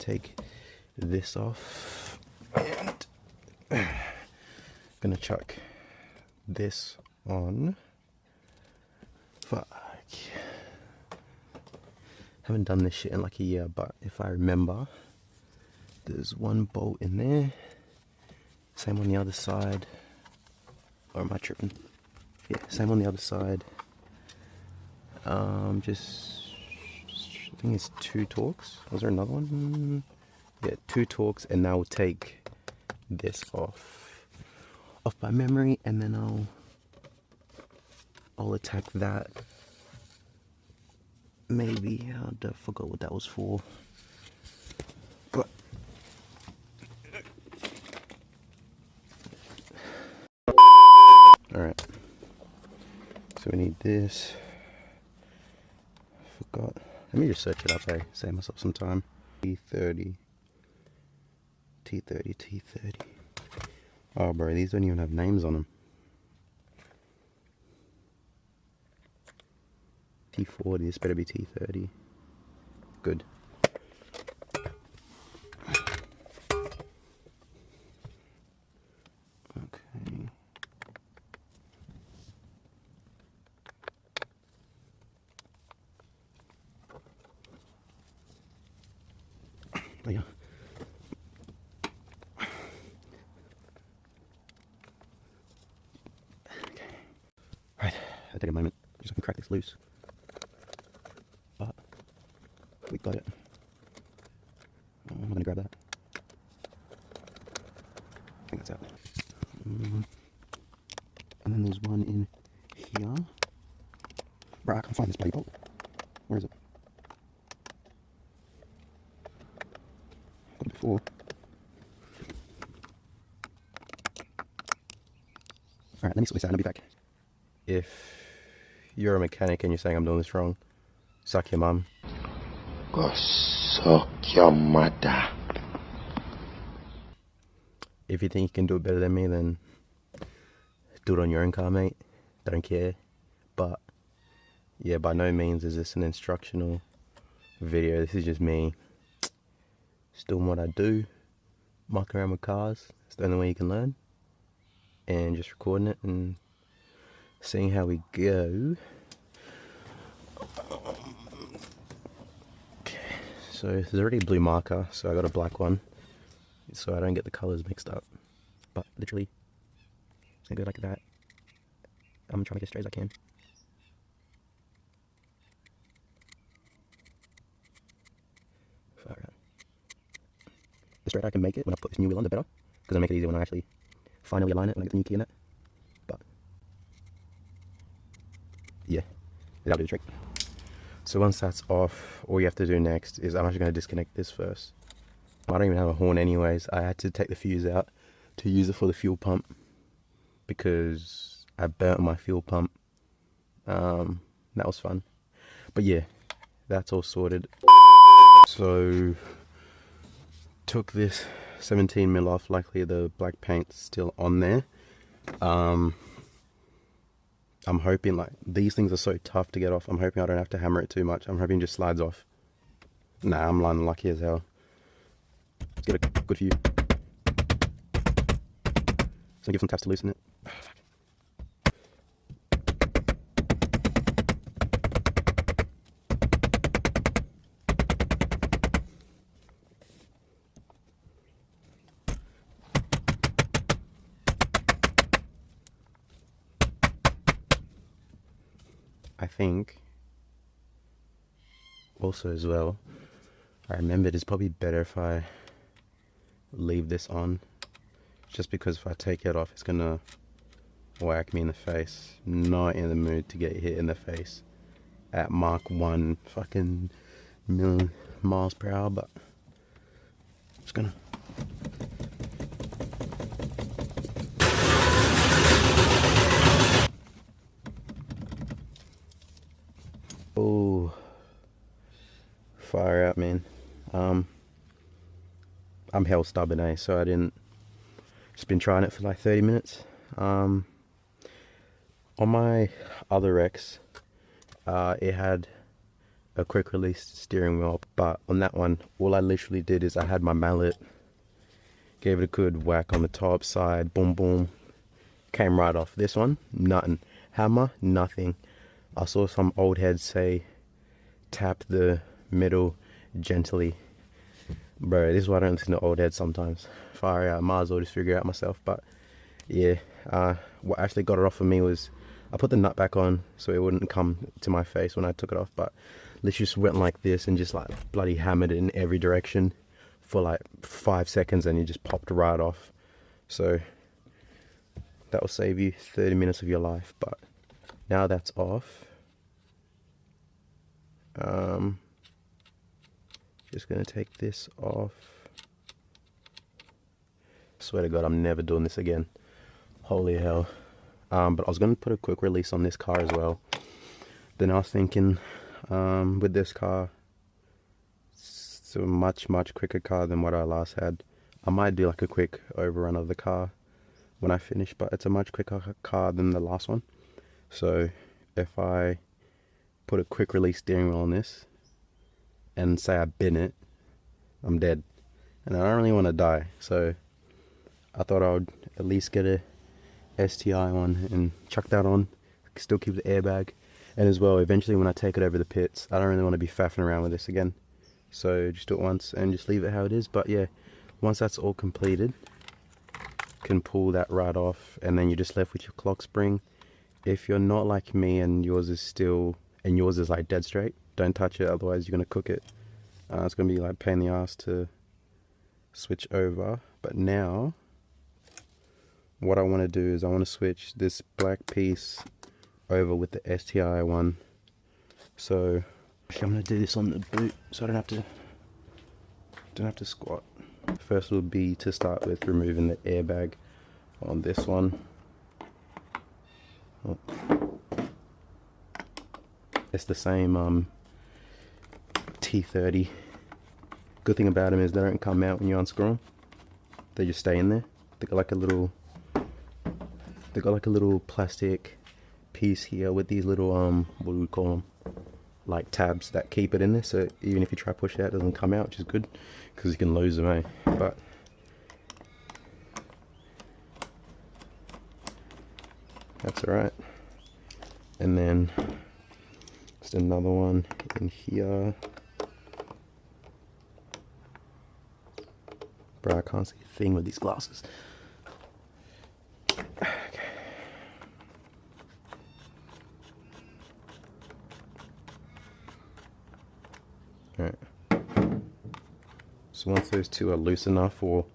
take this off and gonna chuck this on. Fuck. Haven't done this shit in like a year, but if I remember, there's one bolt in there. Same on the other side. Or am I tripping? Yeah, same on the other side. Just, I think it's 2 Torx. Was there another one? Yeah, 2 Torx, and now we'll take this off by memory, and then I'll attack that. Maybe I forgot what that was for, but all right. So we need this. Forgot. Let me just search it up. Save myself some time. T30. Oh, bro, these don't even have names on them. T40, this better be T30. Good. Okay. Oh, yeah. Okay. Right, I'll take a moment just so I can crack this loose. But we got it. I'm gonna grab that. I think that's out. And then there's one in here. Bro, I can't find this bloody bolt. Where is it? Got it before. Alright, let me sort this out and I'll be back. If you're a mechanic and you're saying I'm doing this wrong, suck your mum. Go suck your mother. If you think you can do it better than me, then do it on your own car, mate. Don't care. But yeah, by no means is this an instructional video. This is just me just doing what I do, mucking around with cars. It's the only way you can learn. And just recording it and seeing how we go. Okay, so there's already a blue marker, so I got a black one, so I don't get the colors mixed up. But literally, it's gonna go like that. I'm trying to get as straight as I can. Far out. The straighter I can make it when I put this new wheel on, the better, because it'll make it easier when I actually finally align it when I get the new key in it. But yeah, that'll do the trick. So once that's off, all you have to do next is I'm actually going to disconnect this first. I don't even have a horn anyways. I had to take the fuse out to use it for the fuel pump because I burnt my fuel pump. That was fun. But yeah, that's all sorted. So took this 17mm off. Luckily the black paint's still on there. I'm hoping, like, these things are so tough to get off, I'm hoping I don't have to hammer it too much. I'm hoping it just slides off. Nah, I'm lying, lucky as hell. Let's get a good view. So give some taps to loosen it. I think also as well, I remembered it's probably better if I leave this on, just because if I take it off it's gonna whack me in the face. Not in the mood to get hit in the face at Mach 1 fucking million miles per hour, but I'm just gonna oh, fire out, man. I'm hell stubborn, so I didn't, just been trying it for like 30 minutes. On my other X, it had a quick release steering wheel, but on that one, all I literally did is I had my mallet, gave it a good whack on the top side, boom boom, came right off. This one, nothing. Hammer, nothing. I saw some old heads say tap the middle gently. Bro, this is why I don't listen to old heads sometimes. Far out, might as well just figure it out myself. But yeah, what actually got it off for me was I put the nut back on so it wouldn't come to my face when I took it off, but literally just went like this and just like bloody hammered it in every direction for like 5 seconds, and you just popped right off. So that will save you 30 minutes of your life. But now that's off, just gonna take this off. Swear to God, I'm never doing this again. Holy hell. But I was gonna put a quick release on this car as well. Then I was thinking, with this car, it's a much quicker car than what I last had. I might do like a quick overrun of the car when I finish, but it's a much quicker car than the last one. So if I put a quick release steering wheel on this and say I bin it, I'm dead, and I don't really want to die. So I thought I would at least get a STI one and chuck that on, still keep the airbag. And as well, eventually when I take it over the pits, I don't really want to be faffing around with this again, so just do it once and just leave it how it is. But yeah, once that's all completed, you can pull that right off, and then you're just left with your clock spring. If you're not like me and yours is like dead straight, don't touch it, otherwise you're gonna cook it. It's gonna be like pain in the ass to switch over. But now what I want to do is I want to switch this black piece over with the STI one. So I'm gonna do this on the boot so I don't have to squat. First will be to start with removing the airbag on this one. Oh. It's the same T30. Good thing about them is they don't come out when you unscrew them. They just stay in there. They got like a little plastic piece here with these little what do we call them, like tabs that keep it in there, so even if you try to push it out, it doesn't come out, which is good because you can lose them, eh? But that's alright. And then just another one in here. Bro, I can't see a thing with these glasses. Alright, so once those two are loose enough or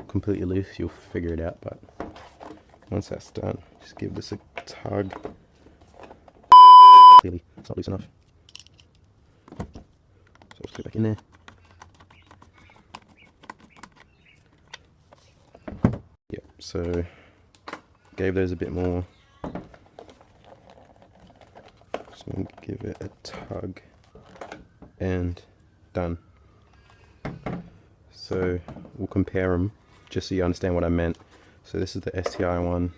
completely loose, you'll figure it out. But once that's done, just give this a tug. Clearly it's not loose enough, so let's go back in there. Yep, so gave those a bit more, just going to give it a tug and done. So we'll compare them just so you understand what I meant. So this is the STI one,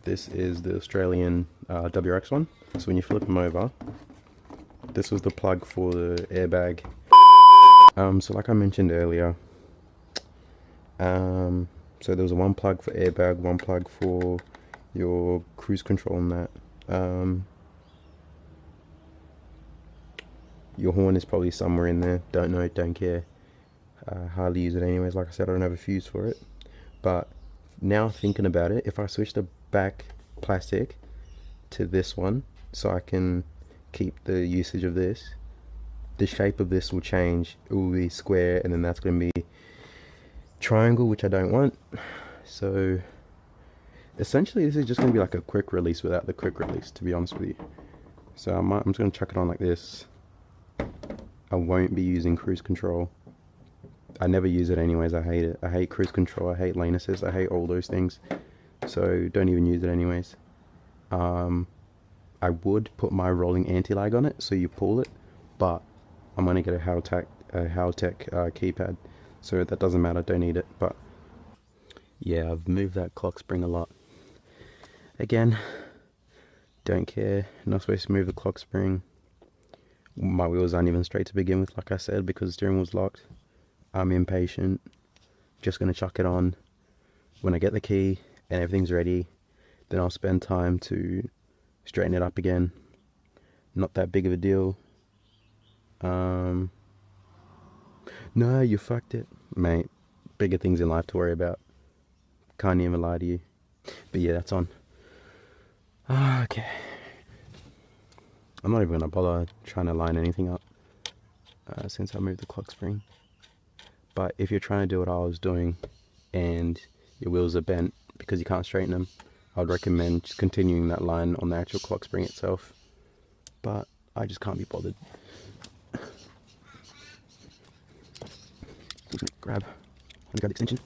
this is the Australian WRX one. So when you flip them over, this was the plug for the airbag. So like I mentioned earlier, so there was one plug for airbag, one plug for your cruise control and that. Your horn is probably somewhere in there, don't know, don't care. Hardly use it anyways, like I said, I don't have a fuse for it. But now thinking about it, if I switch the back plastic to this one so I can keep the usage of this, the shape of this will change. It will be square, and then that's going to be triangle, which I don't want. So essentially this is just going to be like a quick release without the quick release, to be honest with you. So I'm just going to chuck it on like this. I won't be using cruise control. I never use it anyways. I hate it. I hate cruise control. I hate lane assist. I hate all those things. So don't even use it anyways. I would put my rolling anti-lag on it so you pull it, but I'm gonna get a Haltech keypad, so that doesn't matter. Don't need it. But yeah, I've moved that clock spring a lot. Again, don't care. Not supposed to move the clock spring. My wheels aren't even straight to begin with, like I said, because the steering wheel's locked. I'm impatient. Just gonna chuck it on. When I get the key and everything's ready, then I'll spend time to straighten it up again. Not that big of a deal. No, you fucked it, mate. Bigger things in life to worry about. Can't even lie to you. But yeah, that's on. Okay. I'm not even gonna bother trying to line anything up since I moved the clock spring. But if you're trying to do what I was doing and your wheels are bent because you can't straighten them, I would recommend just continuing that line on the actual clock spring itself. But I just can't be bothered. Grab the extension.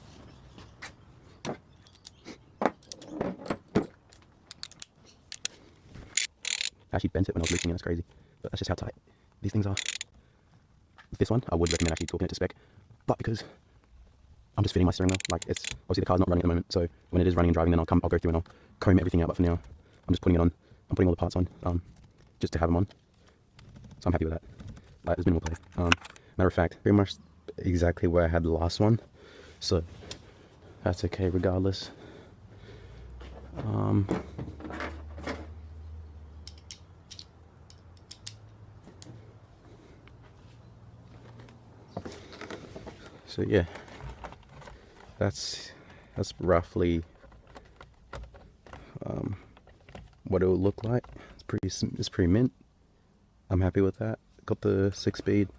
I actually bent it when I was loosening it, that's crazy. But that's just how tight these things are. With this one, I would recommend actually talking it to spec. But because I'm just fitting my steering wheel, like it's obviously the car's not running at the moment, so when it is running and driving, then I'll go through and I'll comb everything out. But for now, I'm just putting it on. I'm putting all the parts on, just to have them on. So I'm happy with that. Like, there's minimal play. Matter of fact, pretty much exactly where I had the last one, so that's okay regardless. So yeah, that's roughly what it will look like. It's pretty mint. I'm happy with that. Got the 6-speed.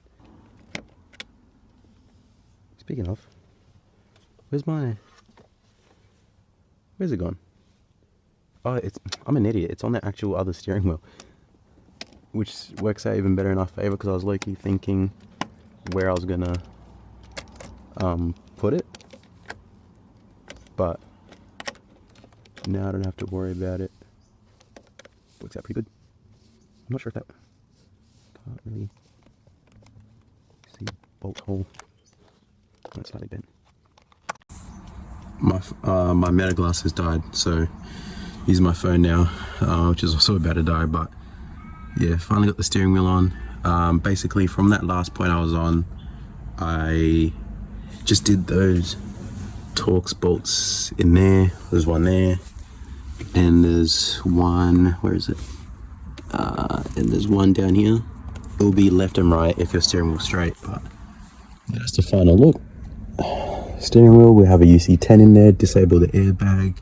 Speaking of, where's it gone? Oh, I'm an idiot. It's on the actual other steering wheel, which works out even better in our favor because I was low-key thinking where I was gonna put it, but now I don't have to worry about it. Works out pretty good. I'm not sure if that can't really see bolt hole. That's slightly bent. My meta glass has died, so using my phone now, which is also about to die. But yeah, finally got the steering wheel on. Basically, from that last point I was on, I just did those Torx bolts in there. There's one there, and there's one, where is it? And there's one down here. It'll be left and right if your steering wheel's straight, but yeah, that's the final look. Steering wheel, we have a UC10 in there, disable the airbag.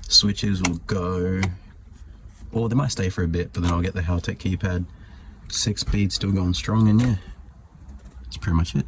Switches will go, or they might stay for a bit, but then I'll get the Haltech keypad. 6-speed still going strong, and yeah, that's pretty much it.